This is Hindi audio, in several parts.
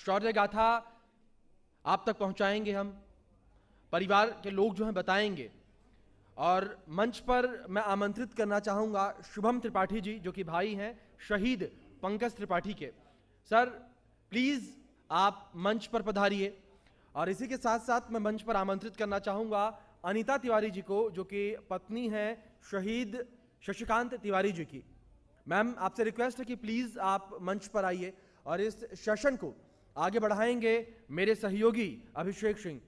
शौर्य गाथा आप तक पहुंचाएंगे, हम परिवार के लोग जो हैं बताएंगे। और मंच पर मैं आमंत्रित करना चाहूंगा शुभम त्रिपाठी जी, जो कि भाई हैं शहीद पंकज त्रिपाठी के। सर प्लीज आप मंच पर पधारिए। और इसी के साथ साथ मैं मंच पर आमंत्रित करना चाहूंगा अनीता तिवारी जी को, जो कि पत्नी हैं शहीद शशिकांत तिवारी जी की। मैम आपसे रिक्वेस्ट है कि प्लीज आप मंच पर आइए और इस सेशन को आगे बढ़ाएंगे मेरे सहयोगी अभिषेक सिंह।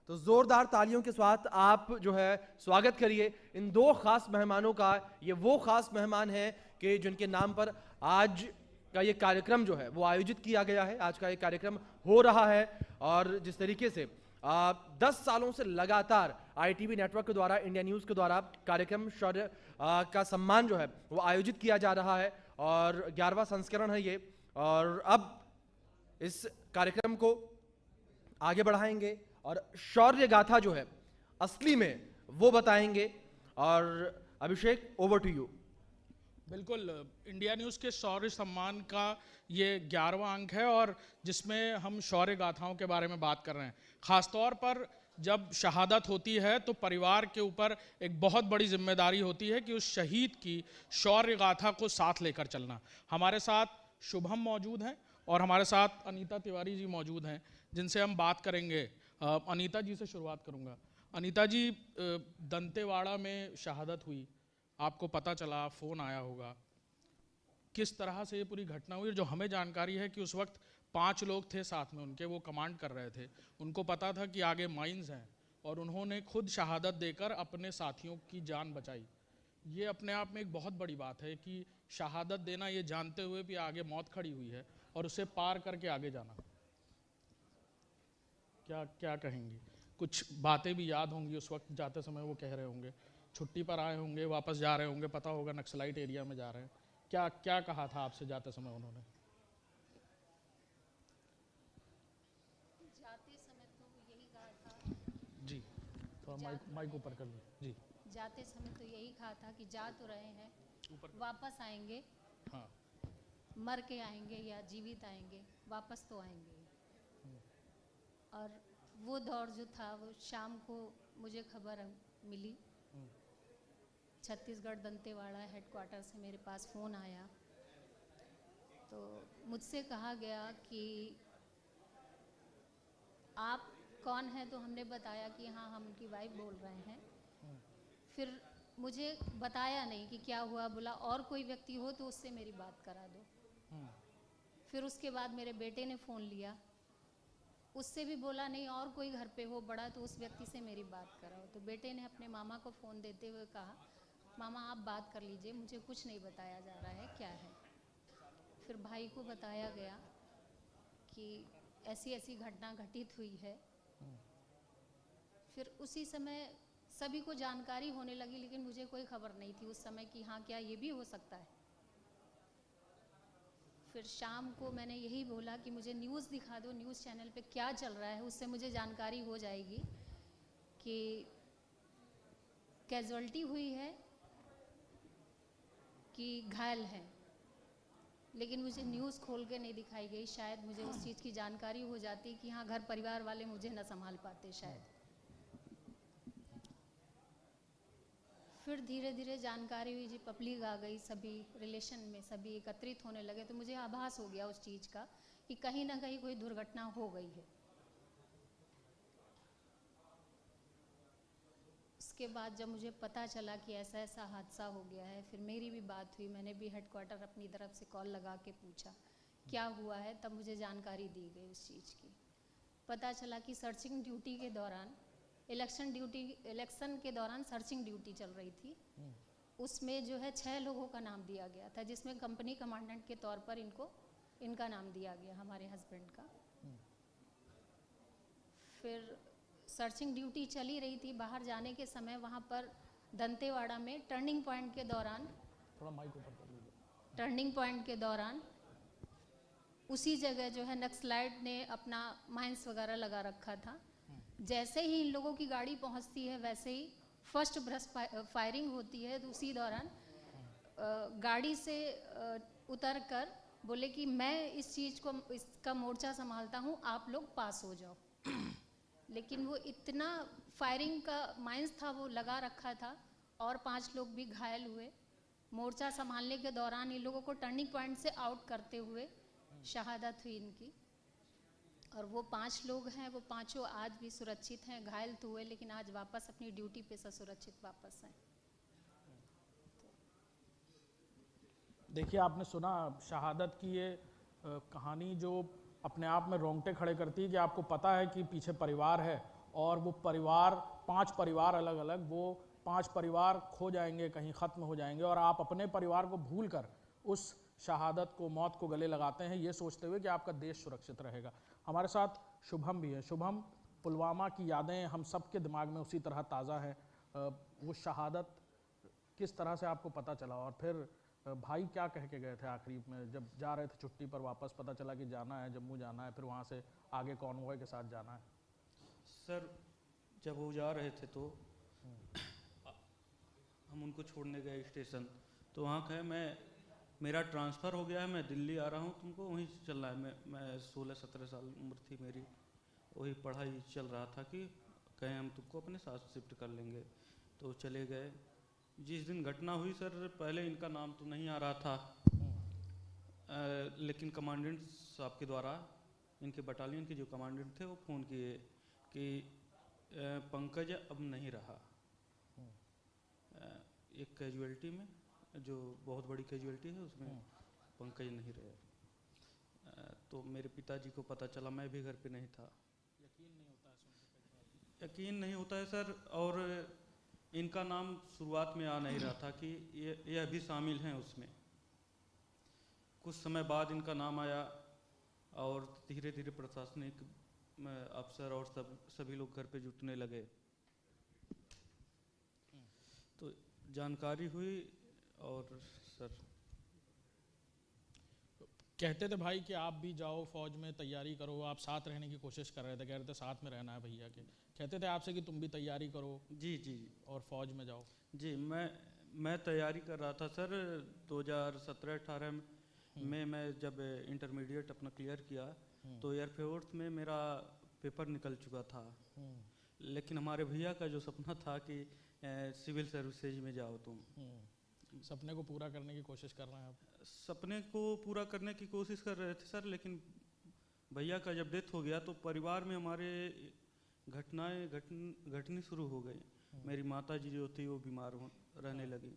तो जोरदार तालियों के साथ आप जो है स्वागत करिए इन दो खास मेहमानों का। ये वो खास मेहमान हैं कि जिनके नाम पर आज का ये कार्यक्रम जो है वो आयोजित किया गया है, आज का ये कार्यक्रम हो रहा है। और जिस तरीके से 10 सालों से लगातार ITV नेटवर्क के द्वारा, इंडिया न्यूज़ के द्वारा कार्यक्रम शौर्य का सम्मान जो है वो आयोजित किया जा रहा है और 11वां संस्करण है ये। और अब इस कार्यक्रम को आगे बढ़ाएंगे और शौर्य गाथा जो है असली में वो बताएंगे। और अभिषेक ओवर टू यू। बिल्कुल, इंडिया न्यूज़ के शौर्य सम्मान का ये 11वां अंक है और जिसमें हम शौर्य गाथाओं के बारे में बात कर रहे हैं। ख़ासतौर पर जब शहादत होती है तो परिवार के ऊपर एक बहुत बड़ी जिम्मेदारी होती है कि उस शहीद की शौर्य गाथा को साथ लेकर चलना। हमारे साथ शुभम मौजूद हैं और हमारे साथ अनीता तिवारी जी मौजूद हैं जिनसे हम बात करेंगे। अनीता जी से शुरुआत करूंगा। अनीता जी, दंतेवाड़ा में शहादत हुई, आपको पता चला, फ़ोन आया होगा, किस तरह से ये पूरी घटना हुई? जो हमें जानकारी है कि उस वक्त 5 लोग थे साथ में उनके, वो कमांड कर रहे थे, उनको पता था कि आगे माइंस हैं और उन्होंने खुद शहादत देकर अपने साथियों की जान बचाई। ये अपने आप में एक बहुत बड़ी बात है कि शहादत देना ये जानते हुए भी आगे मौत खड़ी हुई है और उसे पार करके आगे जाना। क्या क्या कहेंगी? कुछ बातें भी याद होंगी उस वक्त जाते समय, वो कह रहे होंगे, छुट्टी पर आए होंगे, वापस जा रहे होंगे, पता होगा नक्सलाइट एरिया में जा रहे हैं। क्या क्या कहा था आपसे जाते समय उन्होंने? जाते समय तो यही कहा था जी, थोड़ा माइक ऊपर कर लो जी। जाते समय तो यही कहा था कि जा तो रहे हैं, वापस आएंगे। हाँ, मर के आएंगे या जीवित आएंगे, वापस तो आएंगे। और वो दौर जो था वो शाम को मुझे खबर मिली, छत्तीसगढ़ दंतेवाड़ा हेडक्वार्टर से मेरे पास फ़ोन आया। तो मुझसे कहा गया कि आप कौन हैं? तो हमने बताया कि हाँ, हम उनकी वाइफ बोल रहे हैं। फिर मुझे बताया नहीं कि क्या हुआ, बोला और कोई व्यक्ति हो तो उससे मेरी बात करा दो। फिर उसके बाद मेरे बेटे ने फ़ोन लिया, उससे भी बोला नहीं और कोई घर पे हो बड़ा तो उस व्यक्ति से मेरी बात कराओ। तो बेटे ने अपने मामा को फ़ोन देते हुए कहा, मामा आप बात कर लीजिए, मुझे कुछ नहीं बताया जा रहा है, क्या है। फिर भाई को बताया गया कि ऐसी ऐसी घटना घटित हुई है। फिर उसी समय सभी को जानकारी होने लगी, लेकिन मुझे कोई खबर नहीं थी उस समय कि हाँ क्या ये भी हो सकता है। फिर शाम को मैंने यही बोला कि मुझे न्यूज़ दिखा दो, न्यूज़ चैनल पे क्या चल रहा है, उससे मुझे जानकारी हो जाएगी कि कैजुअल्टी हुई है कि घायल है। लेकिन मुझे न्यूज़ खोल के नहीं दिखाई गई, शायद मुझे उस चीज़ की जानकारी हो जाती कि हाँ घर परिवार वाले मुझे न संभाल पाते शायद। फिर धीरे धीरे जानकारी हुई जी, पब्लिक आ गई, सभी रिलेशन में सभी एकत्रित होने लगे, तो मुझे आभास हो गया उस चीज़ का कि कहीं ना कहीं कोई दुर्घटना हो गई है। उसके बाद जब मुझे पता चला कि ऐसा ऐसा हादसा हो गया है, फिर मेरी भी बात हुई, मैंने भी हेडक्वार्टर अपनी तरफ से कॉल लगा के पूछा क्या हुआ है। तब मुझे जानकारी दी गई उस चीज़ की। पता चला कि सर्चिंग ड्यूटी के दौरान, इलेक्शन के दौरान सर्चिंग ड्यूटी चल रही थी, उसमें जो है 6 लोगों का नाम दिया गया था, जिसमें कंपनी कमांडेंट के तौर पर इनका नाम दिया गया, हमारे हस्बैंड का। फिर सर्चिंग ड्यूटी चली रही थी, बाहर जाने के समय वहाँ पर दंतेवाड़ा में टर्निंग पॉइंट के दौरान, थोड़ा माइक ऊपर कर लीजिए, टर्निंग पॉइंट के दौरान उसी जगह जो है नक्सलाइट ने अपना माइंस वगैरह लगा रखा था। जैसे ही इन लोगों की गाड़ी पहुंचती है वैसे ही फर्स्ट ब्रस्ट फायरिंग होती है। तो उसी दौरान गाड़ी से उतरकर बोले कि मैं इस चीज़ को, इसका मोर्चा संभालता हूँ, आप लोग पास हो जाओ। लेकिन वो इतना फायरिंग का माइंस था, वो लगा रखा था, और 5 लोग भी घायल हुए। मोर्चा संभालने के दौरान इन लोगों को टर्निंग पॉइंट से आउट करते हुए शहादत हुई इनकी। और वो 5 लोग हैं, वो पांचों आज भी सुरक्षित हैं। घायल तो हुए लेकिन आज वापस अपनी ड्यूटी पे सुरक्षित वापस हैं। देखिए, आपने सुना शहादत की ये कहानी, जो अपने आप में रोंगटे खड़े करती है कि आपको पता है कि पीछे परिवार है, और वो परिवार 5 परिवार अलग अलग, वो 5 परिवार खो जाएंगे, कहीं ख़त्म हो जाएंगे, और आप अपने परिवार को भूल कर उस शहादत को, मौत को गले लगाते हैं, ये सोचते हुए कि आपका देश सुरक्षित रहेगा। हमारे साथ शुभम भी है। शुभम, पुलवामा की यादें हम सब के दिमाग में उसी तरह ताज़ा हैं। वो शहादत किस तरह से आपको पता चला, और फिर भाई क्या कह के गए थे आखिरी में जब जा रहे थे छुट्टी पर, वापस पता चला कि जाना है, जम्मू जाना है, फिर वहाँ से आगे कॉन्वॉय के साथ जाना है? सर, जब वो जा रहे थे तो हम उनको छोड़ने गए स्टेशन, तो वहाँ कहे मेरा ट्रांसफ़र हो गया है, मैं दिल्ली आ रहा हूँ, तुमको वहीं चलना है। मैं 16-17 साल उम्र थी मेरी, वही पढ़ाई चल रहा था कि कहें हम तुमको अपने साथ शिफ्ट कर लेंगे, तो चले गए। जिस दिन घटना हुई सर, पहले इनका नाम तो नहीं आ रहा था, लेकिन कमांडेंट साहब के द्वारा, इनके बटालियन के जो कमांडेंट थे, वो फ़ोन किए कि पंकज अब नहीं रहा। एक कैजुअलिटी में, जो बहुत बड़ी कैजुअलिटी है, उसमें पंकज नहीं रहे। तो मेरे पिताजी को पता चला, मैं भी घर पे नहीं था। यकीन नहीं होता है सर, और इनका नाम शुरुआत में आ नहीं रहा था कि ये अभी शामिल हैं उसमें। कुछ समय बाद इनका नाम आया, और धीरे धीरे प्रशासनिक अफसर और सभी लोग घर पे जुटने लगे, तो जानकारी हुई। और सर कहते थे भाई कि आप भी जाओ फौज में, तैयारी करो, आप साथ रहने की कोशिश कर रहे थे, कह रहे थे साथ में रहना है भैया के, कहते थे आपसे कि तुम भी तैयारी करो जी और फौज में जाओ। जी, मैं तैयारी कर रहा था सर। 2017-18 में मैं जब इंटरमीडिएट अपना क्लियर किया, तो एयरफोर्स में मेरा पेपर निकल चुका था। लेकिन हमारे भैया का जो सपना था कि सिविल सर्विसेज में जाओ तुम, सपने को पूरा करने की कोशिश कर रहे हैं आप? सपने को पूरा करने की कोशिश कर रहे थे सर, लेकिन भैया का जब डेथ हो गया तो परिवार में हमारे घटनाएं घटनी शुरू हो गई। मेरी माता जी जो थी वो बीमार रहने लगी,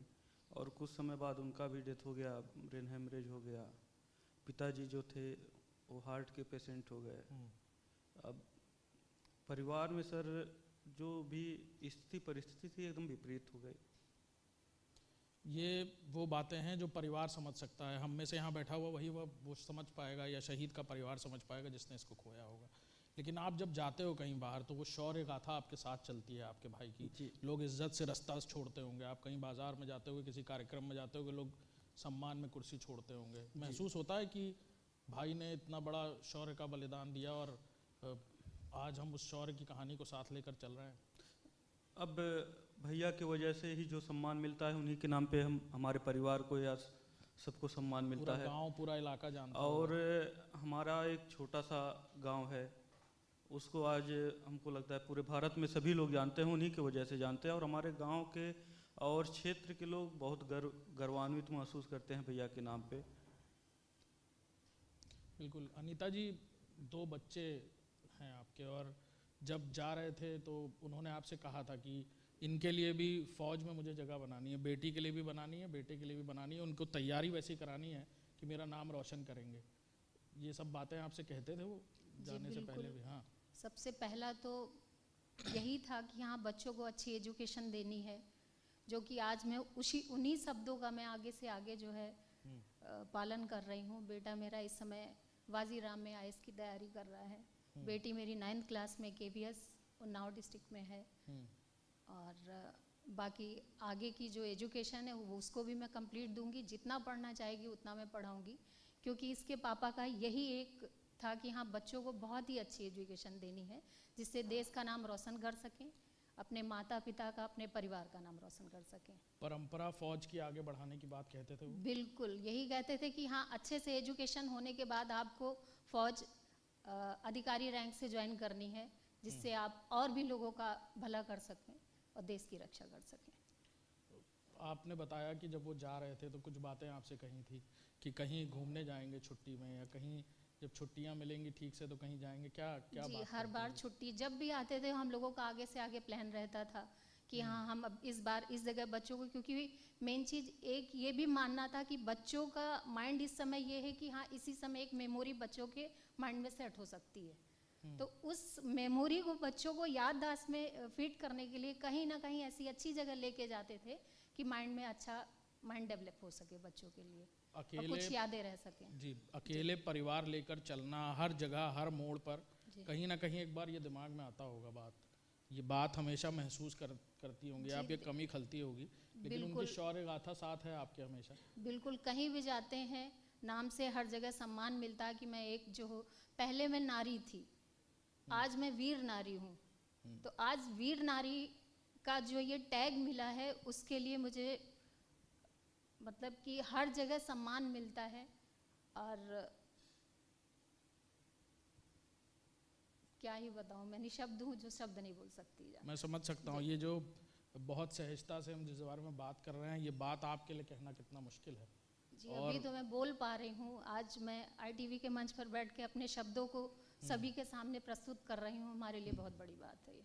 और कुछ समय बाद उनका भी डेथ हो गया, ब्रेन हेमरेज हो गया। पिताजी जो थे वो हार्ट के पेशेंट हो गए। अब परिवार में सर जो भी स्थिति परिस्थिति थी एकदम विपरीत हो गई। ये वो बातें हैं जो परिवार समझ सकता है। हम में से यहाँ बैठा हुआ वही वो समझ पाएगा, या शहीद का परिवार समझ पाएगा जिसने इसको खोया होगा। लेकिन आप जब जाते हो कहीं बाहर, तो वो शौर्य गाथा आपके साथ चलती है आपके भाई की। लोग इज्जत से रास्ता छोड़ते होंगे, आप कहीं बाजार में जाते होंगे, किसी कार्यक्रम में जाते होंगे, लोग सम्मान में कुर्सी छोड़ते होंगे। महसूस होता है कि भाई ने इतना बड़ा शौर्य का बलिदान दिया, और आज हम उस शौर्य की कहानी को साथ लेकर चल रहे हैं। अब भैया की वजह से ही जो सम्मान मिलता है, उन्हीं के नाम पे हमारे परिवार को या सबको सम्मान मिलता है। गांव पूरा इलाका जानता है। और हमारा एक छोटा सा गांव है, उसको आज हमको लगता है पूरे भारत में सभी लोग जानते हैं, उन्हीं की वजह से जानते हैं। और हमारे गांव के और क्षेत्र के लोग बहुत गर्वान्वित महसूस करते हैं भैया के नाम पे। बिल्कुल। अनीता जी, 2 बच्चे हैं आपके, और जब जा रहे थे तो उन्होंने आपसे कहा था कि इनके लिए भी फौज में मुझे जगह बनानी है, बेटी के लिए भी बनानी है, बेटे के लिए भी बनानी है, उनको तैयारी वैसी करानी है कि मेरा नाम रोशन करेंगे। ये सब बातें आपसे कहते थे वो जाने से पहले भी? हाँ, सबसे पहला तो यही था कि हाँ, बच्चों को अच्छी एजुकेशन देनी है, जो कि आज मैं उन्हीं शब्दों का मैं आगे से आगे जो है पालन कर रही हूँ। बेटा मेरा इस समय वाजीराम में IAS की तैयारी कर रहा है। बेटी मेरी 9th क्लास में KVS उन्नाव डिस्ट्रिक्ट में है। और बाकी आगे की जो एजुकेशन है वो उसको भी मैं कंप्लीट दूंगी। जितना पढ़ना चाहेगी उतना मैं पढ़ाऊंगी, क्योंकि इसके पापा का यही एक था कि हाँ, बच्चों को बहुत ही अच्छी एजुकेशन देनी है, जिससे देश का नाम रोशन कर सकें, अपने माता पिता का, अपने परिवार का नाम रोशन कर सकें। परंपरा फौज की आगे बढ़ाने की बात कहते थे वो। बिल्कुल यही कहते थे कि हाँ, अच्छे से एजुकेशन होने के बाद आपको फौज अधिकारी रैंक से ज्वाइन करनी है, जिससे आप और भी लोगों का भला कर सकें और देश की रक्षा कर सकें। आपने बताया कि जब वो जा रहे थे तो कुछ बातें आपसे कही थी कि कहीं घूमने जाएंगे छुट्टी में, या कहीं जब छुट्टियां मिलेंगी ठीक से तो कहीं जाएंगे, क्या क्या जी, बात हर करते बार थे? छुट्टी जब भी आते थे हम लोगों का आगे से आगे प्लान रहता था कि हाँ, हम अब इस बार इस जगह बच्चों को, क्योंकि मेन चीज़ एक ये भी मानना था कि बच्चों का माइंड इस समय ये है कि हाँ, इसी समय एक मेमोरी बच्चों के माइंड में सेट हो सकती है। तो उस मेमोरी को, बच्चों को याददाश्त में फिट करने के लिए कहीं ना कहीं ऐसी अच्छी जगह लेके जाते थे कि माइंड में अच्छा माइंड डेवलप हो सके बच्चों के लिए, और अकेले कुछ यादें रह सकें। जी, अकेले परिवार लेकर चलना हर जगह हर मोड़ पर, जी। कहीं ना कहीं एक बार ये दिमाग में आता होगा ये बात हमेशा महसूस करती होंगी जी, आप, ये कमी खलती होगी, लेकिन उनकी बिल्कुल। शौर्य गाथा साथ है आपके हमेशा। बिल्कुल, कहीं भी जाते हैं नाम से हर जगह सम्मान मिलता है कि मैं एक जो हो, पहले मैं नारी थी, आज मैं वीर नारी हूँ। तो आज वीर नारी का जो ये टैग मिला है, उसके लिए मुझे मतलब कि हर जगह सम्मान मिलता है। और क्या ही बताऊँ, मैं निशब्द हूँ जो शब्द नहीं बोल सकती। मैं समझ सकता हूँ, ये जो बहुत सहजता से हम जिस बारे में बात कर रहे हैं, ये बात आपके लिए कहना कितना मुश्किल है। जी, अभी तो मैं बोल पा रही हूँ, आज मैं ITV के मंच पर बैठ के अपने शब्दों को सभी के सामने प्रस्तुत कर रही हूँ, हमारे लिए बहुत बड़ी बात है ये।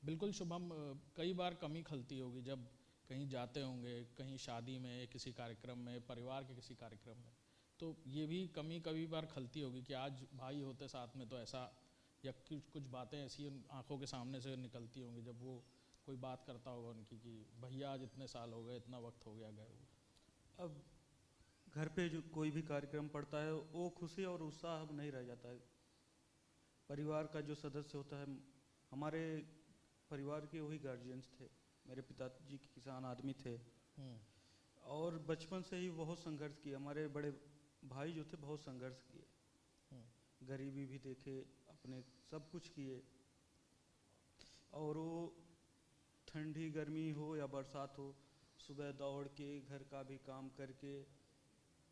बिल्कुल शुभम, कई बार कमी खलती होगी जब कहीं जाते होंगे, कहीं शादी में, किसी कार्यक्रम में, परिवार के किसी कार्यक्रम में, तो ये भी कमी कभी बार खलती होगी कि आज भाई होते साथ में तो ऐसा, या कुछ बातें ऐसी उन आंखों के सामने से निकलती होंगी जब वो कोई बात करता होगा उनकी कि भैया आज इतने साल हो गए, इतना वक्त हो गया गए। अब घर पे जो कोई भी कार्यक्रम पड़ता है, वो खुशी और उत्साह अब नहीं रह जाता है। परिवार का जो सदस्य होता है, हमारे परिवार के वही गार्जियंस थे। मेरे पिताजी किसान आदमी थे और बचपन से ही बहुत संघर्ष किए। हमारे बड़े भाई जो थे बहुत संघर्ष किए, गरीबी भी देखे, अपने सब कुछ किए। और वो ठंडी गर्मी हो या बरसात हो, सुबह दौड़ के घर का भी काम करके,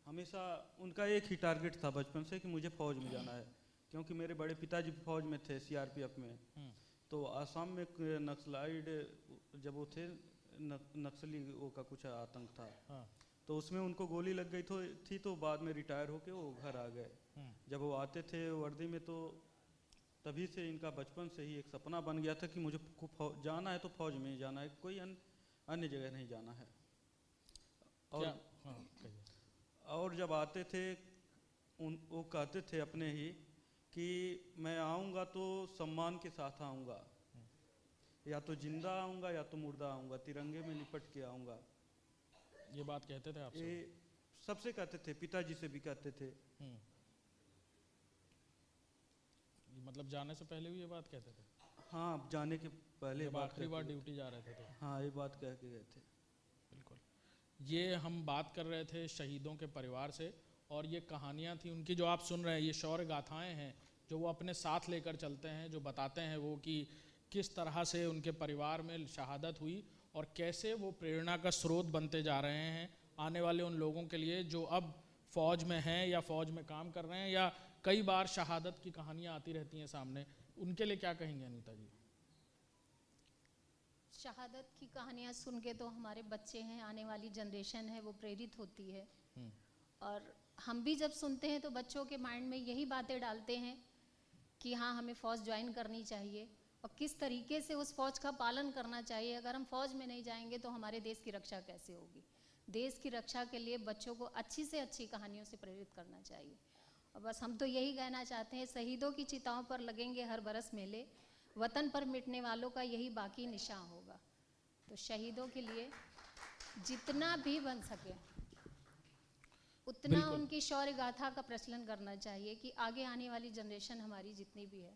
हमेशा उनका एक ही टारगेट था बचपन से कि मुझे फौज में जाना है, क्योंकि मेरे बड़े पिताजी फौज में थे, CRPF में। तो आसाम में नक्सलाइड जब वो थे, नक्सली वो का कुछ आतंक था। तो उसमें उनको गोली लग गई थी, तो बाद में रिटायर होके वो घर आ गए। जब वो आते थे वर्दी में, तो तभी से इनका बचपन से ही एक सपना बन गया था कि मुझे जाना है तो फौज में ही जाना है, कोई अन्य जगह नहीं जाना है। और जब आते थे वो कहते थे अपने ही कि मैं आऊँगा तो सम्मान के साथ आऊँगा, या तो जिंदा आऊँगा या तो मुर्दा आऊँगा, तिरंगे में लिपट के आऊँगा। ये बात कहते थे आपसे? ये सबसे कहते थे, पिताजी से भी कहते थे। मतलब जाने से पहले भी ये बात कहते थे? हाँ, जाने के पहले आखिरी बार ड्यूटी जा रहे थे तो? हाँ, ये बात कह के गए थे। बिल्कुल। ये हम बात कर रहे थे शहीदों के परिवार से, और ये कहानियाँ थी उनकी जो आप सुन रहे हैं, ये शौर्य गाथाएं हैं जो वो अपने साथ लेकर चलते हैं, जो बताते हैं वो कि किस तरह से उनके परिवार में शहादत हुई और कैसे वो प्रेरणा का स्रोत बनते जा रहे हैं आने वाले उन लोगों के लिए जो अब फौज में हैं या फौज में काम कर रहे हैं, या कई बार शहादत की कहानियाँ आती रहती हैं सामने। उनके लिए क्या कहेंगे अनीता जी? शहादत की कहानियाँ सुन के तो हमारे बच्चे हैं, आने वाली जनरेशन है, वो प्रेरित होती है। और हम भी जब सुनते हैं तो बच्चों के माइंड में यही बातें डालते हैं कि हाँ, हमें फ़ौज ज्वाइन करनी चाहिए और किस तरीके से उस फ़ौज का पालन करना चाहिए। अगर हम फ़ौज में नहीं जाएंगे तो हमारे देश की रक्षा कैसे होगी। देश की रक्षा के लिए बच्चों को अच्छी से अच्छी कहानियों से प्रेरित करना चाहिए। और बस हम तो यही कहना चाहते हैं, शहीदों की चिताओं पर लगेंगे हर बरस मेले, वतन पर मिटने वालों का यही बाकी निशान होगा। तो शहीदों के लिए जितना भी बन सके उतना उनकी शौर्य गाथा का प्रचलन करना चाहिए कि आगे आने वाली जनरेशन हमारी जितनी भी है